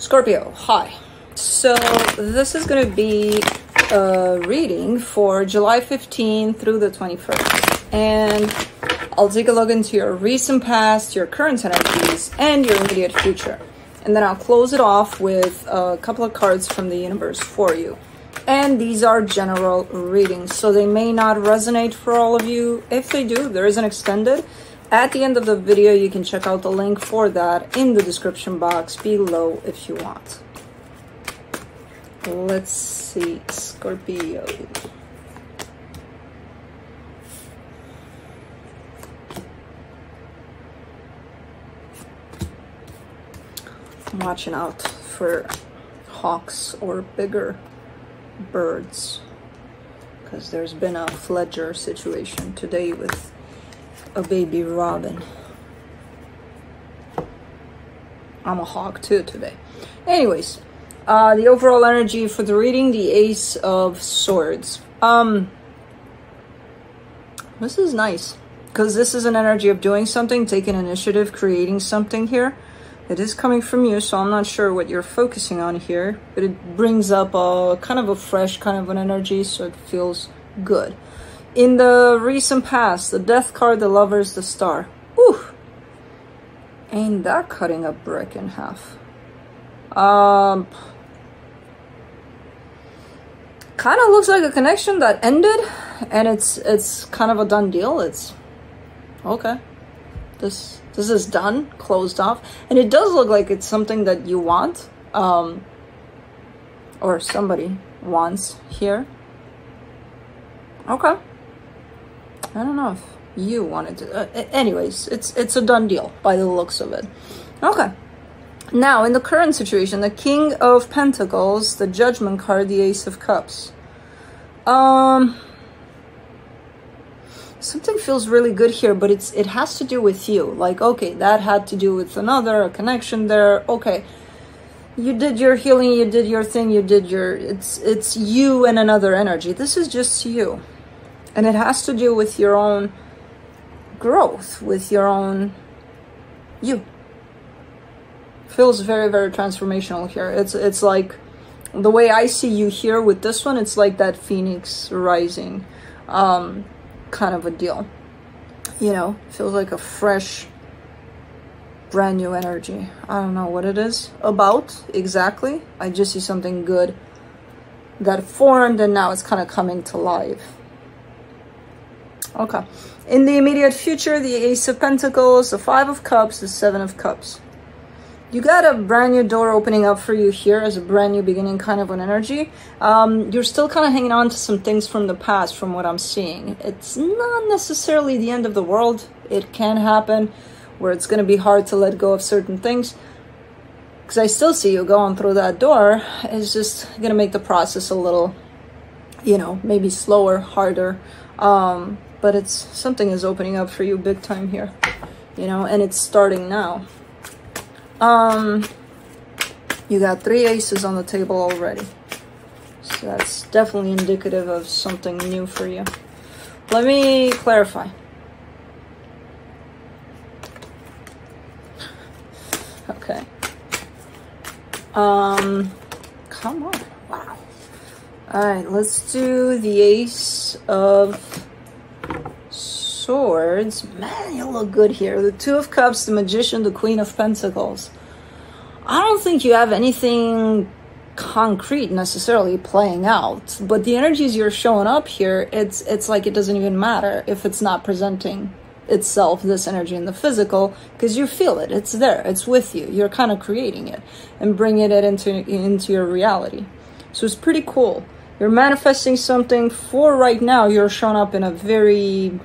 Scorpio, hi. So this is going to be a reading for July 15th through the 21st. And I'll take a look into your recent past, your current energies, and your immediate future. And then I'll close it off with a couple of cards from the universe for you. And these are general readings, so they may not resonate for all of you. If they do, there is an extended. At the end of the video, you can check out the link for that in the description box below if you want. Let's see, Scorpio. I'm watching out for hawks or bigger birds because there's been a fledger situation today with a baby robin. I'm a hawk too today. Anyways, the overall energy for the reading, the Ace of Swords. This is nice because this is an energy of doing something, taking initiative, creating something here. It is coming from you, so I'm not sure what you're focusing on here, but it brings up a kind of a fresh kind of an energy, so it feels good. In the recent past, the Death card, the Lovers, the Star. Whew. Ain't that cutting a brick in half? Kind of looks like a connection that ended, and it's kind of a done deal. It's okay. This is done, closed off, and it does look like it's something that you want, or somebody wants here. Okay. I don't know if you wanted to. Anyways, it's a done deal by the looks of it. Okay. Now, in the current situation, the King of Pentacles, the Judgment card, the Ace of Cups. Something feels really good here, but it has to do with you. Like, okay, that had to do with a connection there. Okay. You did your healing, you did your thing, you did your... It's you and another energy. This is just you. And it has to do with your own growth, with your own you. Feels very, very transformational here. It's like the way I see you here with this one, it's like that Phoenix rising kind of a deal. You know, feels like a fresh, brand new energy. I don't know what it is about exactly. I just see something good that formed and now it's kind of coming to life. Okay. In the immediate future, the Ace of Pentacles, the Five of Cups, the Seven of Cups. You got a brand new door opening up for you here as a brand new beginning kind of an energy. You're still kind of hanging on to some things from the past from what I'm seeing. It's not necessarily the end of the world. It can happen where it's going to be hard to let go of certain things. Because I still see you going through that door. It's just going to make the process a little, you know, maybe slower, harder. But it's something is opening up for you big time here, you know, and it's starting now. You got 3 aces on the table already. So that's definitely indicative of something new for you. Let me clarify. Okay. Come on. Wow. All right, let's do the Ace of Swords. Man, you look good here. The Two of Cups, the Magician, the Queen of Pentacles. I don't think you have anything concrete necessarily playing out, but the energies you're showing up here, it's like it doesn't even matter if it's not presenting itself, this energy in the physical, because you feel it. It's there. It's with you. You're kind of creating it and bringing it into your reality. So it's pretty cool. You're manifesting something for right now. You're showing up in a very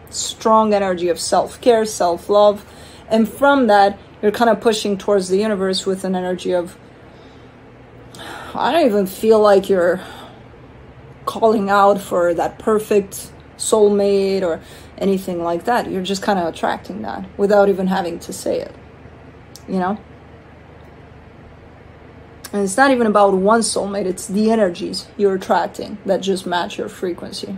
strong energy of self-care, self-love, and from that you're kind of pushing towards the universe with an energy of, I don't even feel like you're calling out for that perfect soulmate or anything like that. You're just kind of attracting that without even having to say it, you know. And it's not even about one soulmate, it's the energies you're attracting that just match your frequency.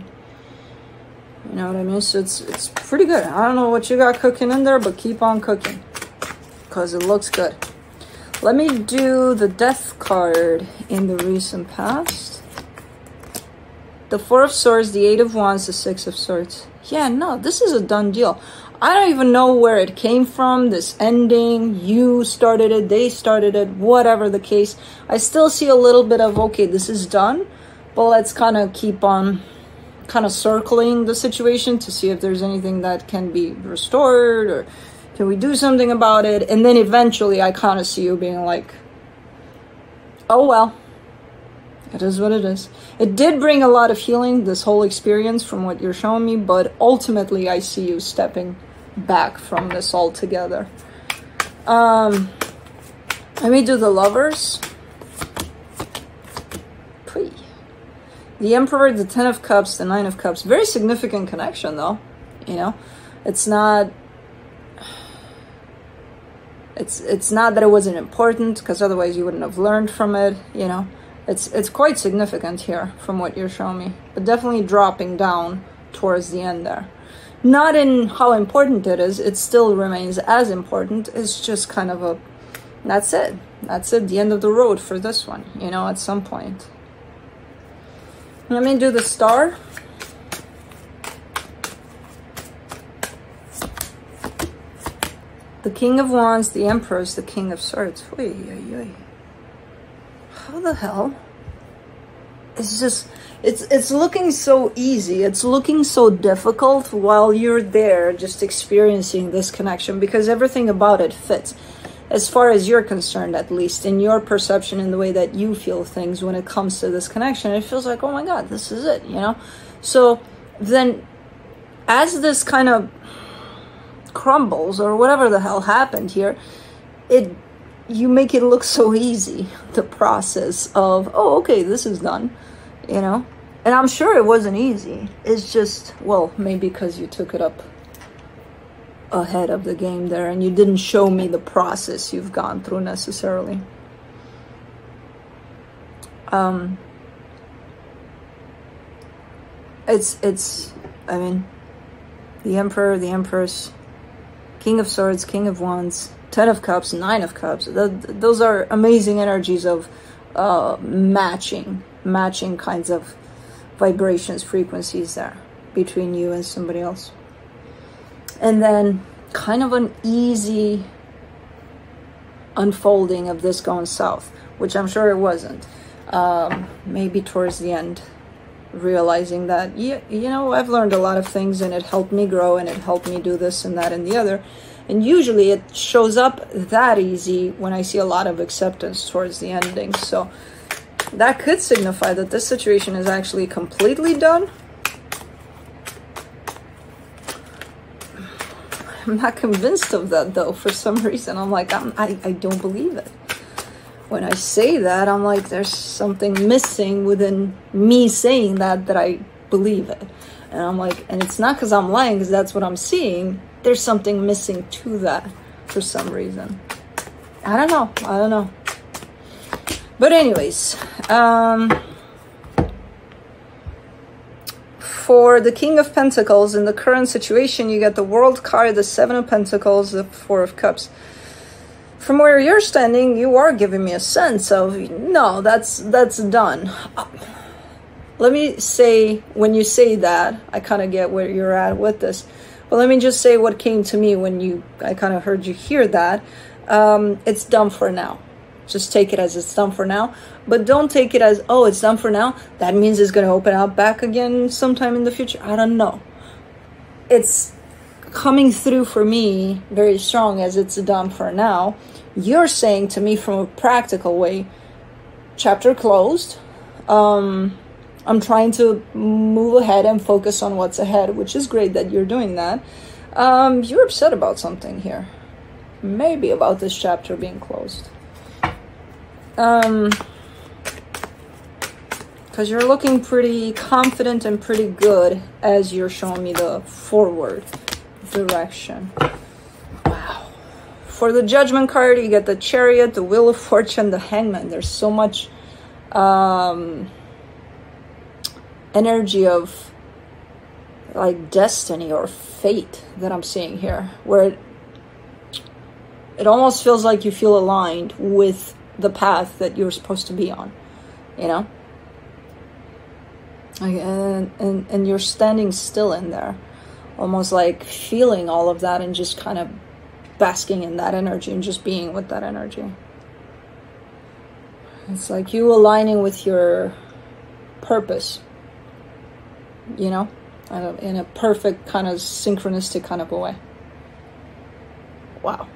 You know what I mean? So it's pretty good. I don't know what you got cooking in there, but keep on cooking because it looks good. Let me do the Death card in the recent past. The Four of Swords, the Eight of Wands, the Six of Swords. Yeah, no, this is a done deal. I don't even know where it came from, this ending. You started it, they started it, whatever the case. I still see a little bit of, okay, this is done. But let's kind of keep on kind of circling the situation to see if there's anything that can be restored or can we do something about it. And then eventually I kind of see you being like, oh well, it is what it is. It did bring a lot of healing, this whole experience, from what you're showing me, but ultimately I see you stepping back from this altogether. Let me do the Lovers. The Emperor, the Ten of Cups, the Nine of Cups. Very significant connection, though. You know, it's not... It's not that it wasn't important, because otherwise you wouldn't have learned from it, you know. It's quite significant here from what you're showing me. But definitely dropping down towards the end there. Not in how important it is. It still remains as important. It's just kind of a... That's it. That's it. The end of the road for this one, you know, at some point. Let me do the Star. The King of Wands, the Empress, the King of Swords. Oy, oy, oy. How the hell? It's just, it's looking so easy. It's looking so difficult while you're there just experiencing this connection, because everything about it fits. As far as you're concerned, at least, in your perception, in the way that you feel things when it comes to this connection, it feels like, oh my God, this is it, you know? So then as this kind of crumbles, or whatever the hell happened here, you make it look so easy, the process of, oh, okay, this is done, you know? And I'm sure it wasn't easy. It's just, well, maybe because you took it up ahead of the game there and you didn't show me the process you've gone through necessarily. It's I mean, the Emperor, the Empress, King of Swords, King of Wands, Ten of Cups, Nine of Cups. Those are amazing energies of matching kinds of vibrations, frequencies there between you and somebody else. And then kind of an easy unfolding of this going south, which I'm sure it wasn't. Maybe towards the end, realizing that, yeah, you know, I've learned a lot of things and it helped me grow and it helped me do this and that and the other. And usually it shows up that easy when I see a lot of acceptance towards the ending. So that could signify that this situation is actually completely done. I'm not convinced of that, though, for some reason. I'm like, I don't believe it. When I say that, I'm like, there's something missing within me saying that I believe it. And I'm like, and it's not because I'm lying, because that's what I'm seeing. There's something missing to that for some reason. I don't know. But anyways, for the King of Pentacles, in the current situation, you get the World card, the Seven of Pentacles, the Four of Cups. From where you're standing, you are giving me a sense of, no, that's done. Let me say, when you say that, I kind of get where you're at with this. But let me just say what came to me when I kind of heard you hear that. It's done for now. Just take it as it's done for now. But don't take it as, oh, it's done for now. That means it's going to open up back again sometime in the future. I don't know. It's coming through for me very strong as it's done for now. You're saying to me from a practical way, chapter closed. I'm trying to move ahead and focus on what's ahead, which is great that you're doing that. You're upset about something here. Maybe about this chapter being closed. Because you're looking pretty confident and pretty good as you're showing me the forward direction. Wow. For the Judgment card, you get the Chariot, the Wheel of Fortune, the Hangman. There's so much energy of like destiny or fate that I'm seeing here, where it almost feels like you feel aligned with the path that you're supposed to be on, you know? And you're standing still in there, almost like feeling all of that and just kind of basking in that energy and just being with that energy. It's like you aligning with your purpose, you know, in a perfect kind of synchronistic kind of a way. Wow.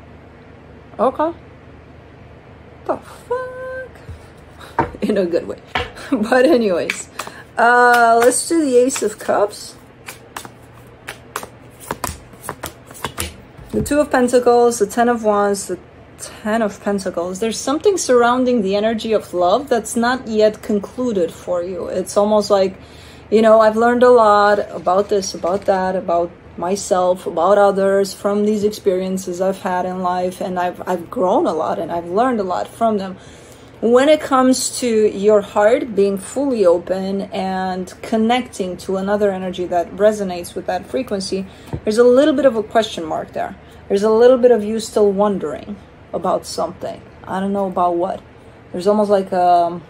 Okay. The fuck? In a good way. But anyways, let's do the Ace of Cups. The Two of Pentacles, the Ten of Wands, the Ten of Pentacles. There's something surrounding the energy of love that's not yet concluded for you. It's almost like, you know, I've learned a lot about this, about that, about myself, about others, from these experiences I've had in life, and I've grown a lot and I've learned a lot from them. When it comes to your heart being fully open and connecting to another energy that resonates with that frequency, there's a little bit of a question mark there. There's a little bit of you still wondering about something. I don't know about what. There's almost like a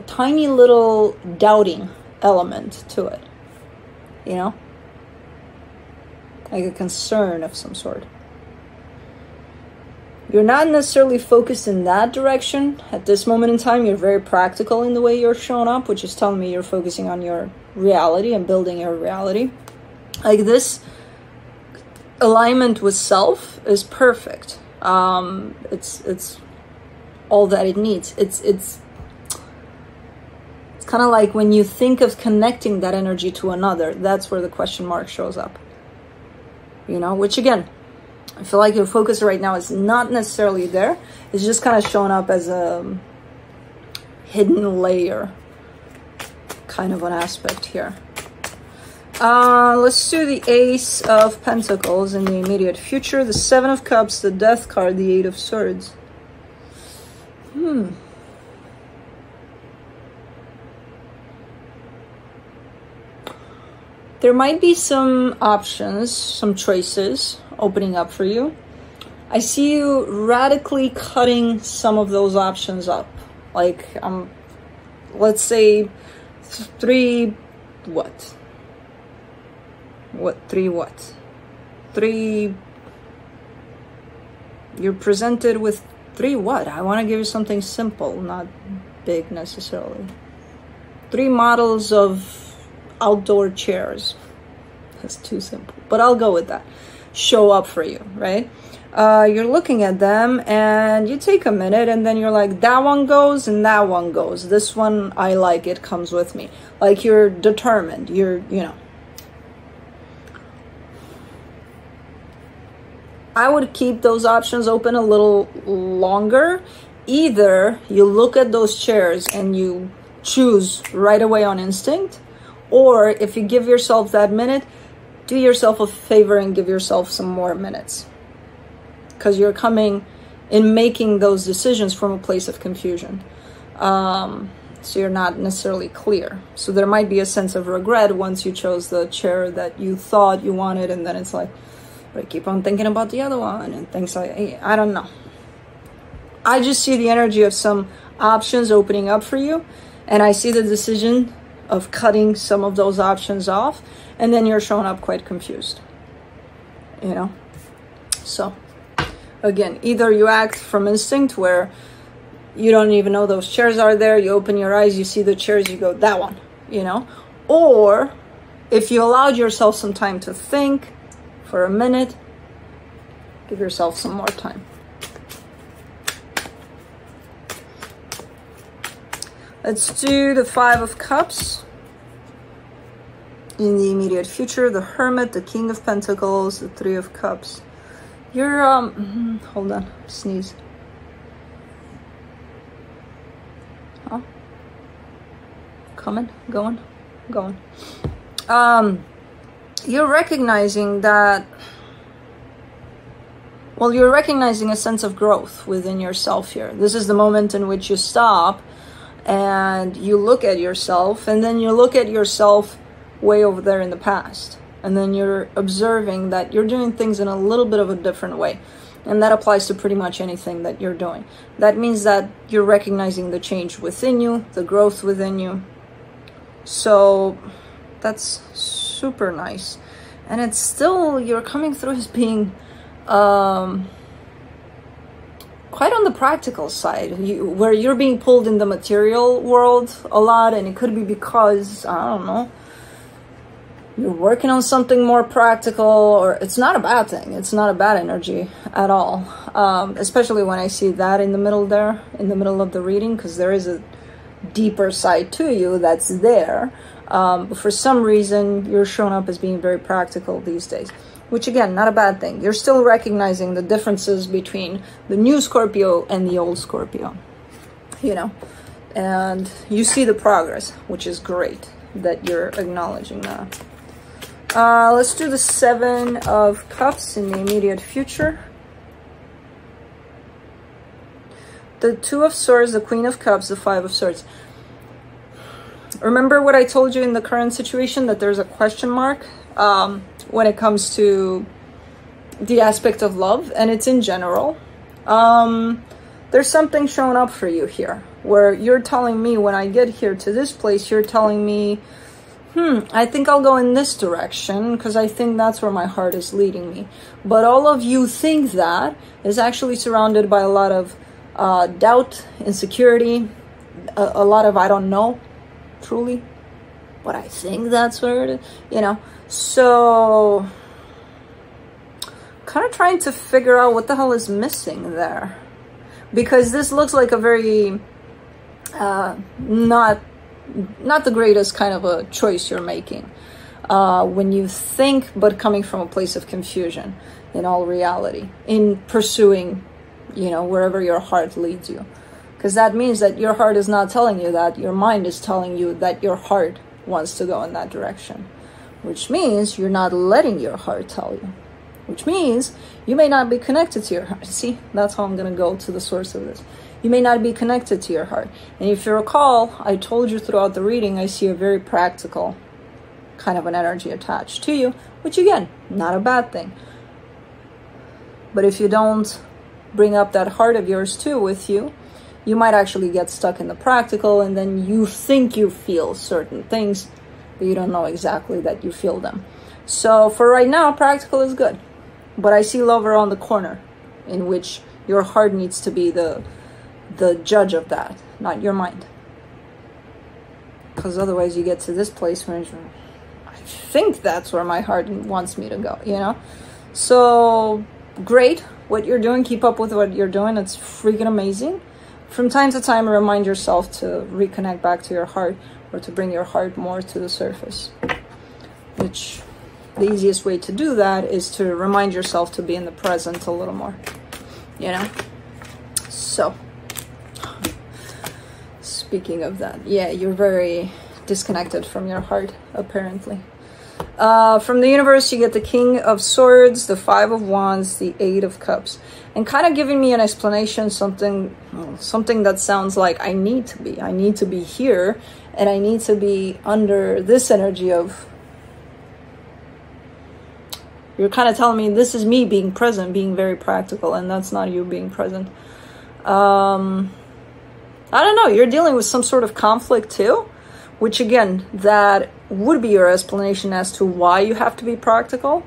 tiny little doubting element to it, you know, like a concern of some sort. You're not necessarily focused in that direction at this moment in time. You're very practical in the way you're showing up, which is telling me you're focusing on your reality and building your reality. Like, this alignment with self is perfect. It's all that it needs. It's kind of like when you think of connecting that energy to another, that's where the question mark shows up, you know, which again, I feel like your focus right now is not necessarily there. It's just kind of showing up as a hidden layer kind of an aspect here. Let's do the Ace of Pentacles in the immediate future, the Seven of Cups, the Death card, the Eight of Swords. There might be some options, some choices opening up for you. I see you radically cutting some of those options up. Like, let's say three you're presented with three what? I want to give you something simple, not big necessarily. 3 models of outdoor chairs. That's too simple, but I'll go with that. Show up for you, right? You're looking at them and you take a minute and then you're like, that one goes and that one goes. This one, I like, it comes with me. Like, you're determined, you know. I would keep those options open a little longer. Either you look at those chairs and you choose right away on instinct, or if you give yourself that minute, do yourself a favor and give yourself some more minutes, because you're coming in making those decisions from a place of confusion. So you're not necessarily clear. So there might be a sense of regret once you chose the chair that you thought you wanted, and then it's like, but I keep on thinking about the other one and things like, I don't know. I just see the energy of some options opening up for you, and I see the decision of cutting some of those options off, and then you're showing up quite confused, you know. So again, either you act from instinct where you don't even know those chairs are there, you open your eyes, you see the chairs, you go, that one, you know. Or if you allowed yourself some time to think for a minute, give yourself some more time. Let's do the Five of Cups in the immediate future, the Hermit, the King of Pentacles, the Three of Cups. You're hold on, sneeze. Oh, coming, going. You're recognizing that, well, you're recognizing a sense of growth within yourself here. This is the moment in which you stop and you look at yourself, and then you look at yourself way over there in the past, and then you're observing that you're doing things in a little bit of a different way. And that applies to pretty much anything that you're doing. That means that you're recognizing the change within you, the growth within you. So that's super nice. And it's still, you're coming through as being quite on the practical side, where you're being pulled in the material world a lot. And it could be because, I don't know, you're working on something more practical, or it's not a bad thing. It's not a bad energy at all. Especially when I see that in the middle there, in the middle of the reading, because there is a deeper side to you that's there. But for some reason, you're showing up as being very practical these days, which again, not a bad thing. You're still recognizing the differences between the new Scorpio and the old Scorpio, you know, and you see the progress, which is great that you're acknowledging that. Let's do the 7 of Cups in the immediate future. The 2 of Swords, the Queen of Cups, the 5 of Swords. Remember what I told you in the current situation, that there's a question mark when it comes to the aspect of love, and it's in general. There's something showing up for you here, where you're telling me, when I get here to this place, you're telling me, I think I'll go in this direction because I think that's where my heart is leading me. But all of you think that is actually surrounded by a lot of doubt, insecurity, a lot of I don't know, truly, but I think that's where it is, you know. So kind of trying to figure out what the hell is missing there, because this looks like a very not the greatest kind of a choice you're making when you think, but coming from a place of confusion in all reality, in pursuing, you know, wherever your heart leads you. Because that means that your heart is not telling you that, your mind is telling you that your heart wants to go in that direction, which means you're not letting your heart tell you, which means you may not be connected to your heart. See, that's how I'm going to go to the source of this. You may not be connected to your heart. And if you recall, I told you throughout the reading, I see a very practical kind of an energy attached to you, which again, not a bad thing. But if you don't bring up that heart of yours too with you, you might actually get stuck in the practical, and then you think you feel certain things, but you don't know exactly that you feel them. So for right now, practical is good. But I see love around the corner, in which your heart needs to be the judge of that, not your mind. Because otherwise you get to this place where I think that's where my heart wants me to go, you know? So great what you're doing. Keep up with what you're doing. It's freaking amazing. From time to time, remind yourself to reconnect back to your heart, or to bring your heart more to the surface. Which, the easiest way to do that is to remind yourself to be in the present a little more, you know? So, speaking of that, yeah, you're very disconnected from your heart, apparently. From the universe, you get the King of Swords, the 5 of Wands, the 8 of Cups. And kind of giving me an explanation, something that sounds like I need to be here, and I need to be under this energy of, you're kind of telling me this is me being present, being very practical, and that's not you being present. I don't know, you're dealing with some sort of conflict too, which again, that would be your explanation as to why you have to be practical.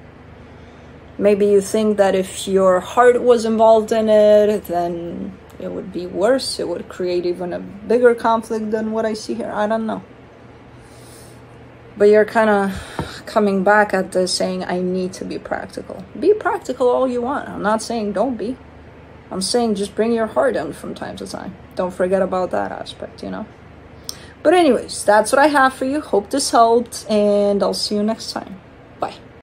Maybe you think that if your heart was involved in it, then it would be worse. It would create even a bigger conflict than what I see here. I don't know. But you're kind of coming back at this saying, I need to be practical. Be practical all you want. I'm not saying don't be. I'm saying just bring your heart in from time to time. Don't forget about that aspect, you know. But anyways, that's what I have for you. Hope this helped, and I'll see you next time. Bye.